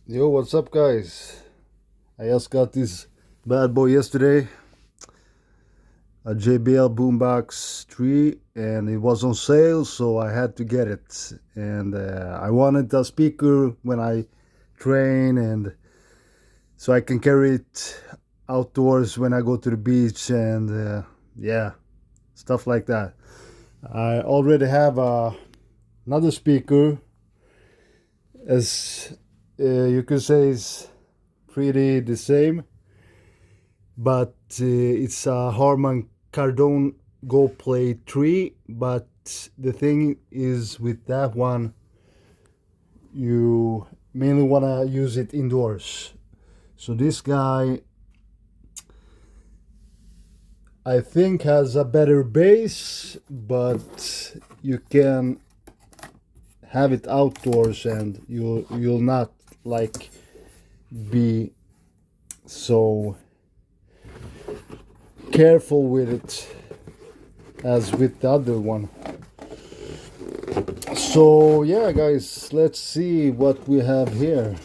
Yo, what's up, guys? I just got this bad boy yesterday, a JBL Boombox 3, and it was on sale, so I had to get it. And I wanted a speaker when I train, and so I can carry it outdoors when I go to the beach, and yeah, stuff like that. I already have another speaker, as you could say, is pretty the same, but it's a Harman Kardon Go Play 3. But the thing is, with that one, you mainly want to use it indoors. So this guy, I think, has a better bass, but you can have it outdoors and you'll not like be so careful with it as with the other one. So yeah, guys, let's see what we have here.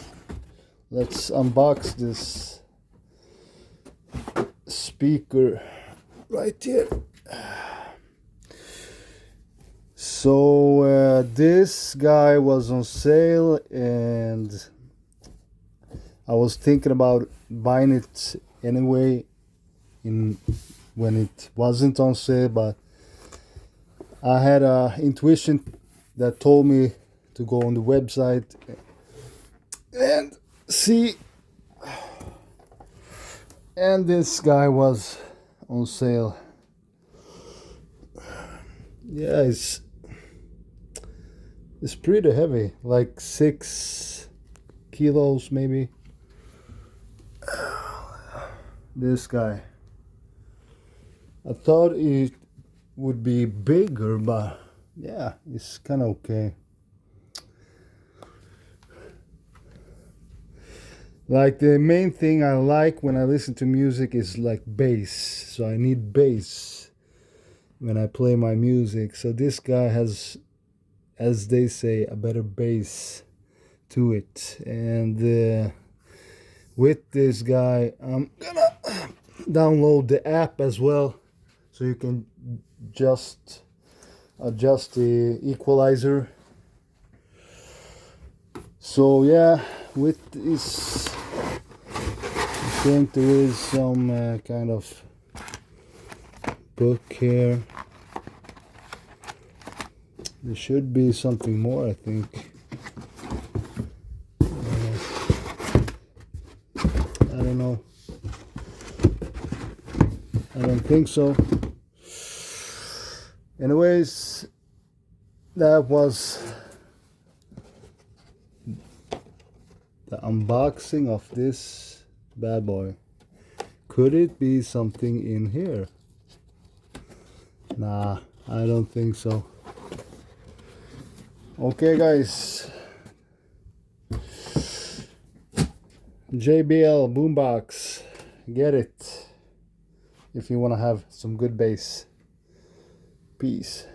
Let's unbox this speaker right here. So this guy was on sale, and I was thinking about buying it anyway when it wasn't on sale, but I had a intuition that told me to go on the website and see, and this guy was on sale. Yeah, it's pretty heavy, like 6 kilos maybe. This guy, I thought it would be bigger, but yeah, it's kind of okay. Like, the main thing I like when I listen to music is like bass, so I need bass when I play my music. So this guy has, as they say, a better bass to it. And with this guy, I'm gonna download the app as well, so you can just adjust the equalizer. So yeah, with this, I think there is some kind of book here. There should be something more, I think. I don't know. I don't think so. Anyways, that was the unboxing of this bad boy. Could it be something in here? Nah, I don't think so. Okay, guys, JBL Boombox, get it if you want to have some good bass. Peace.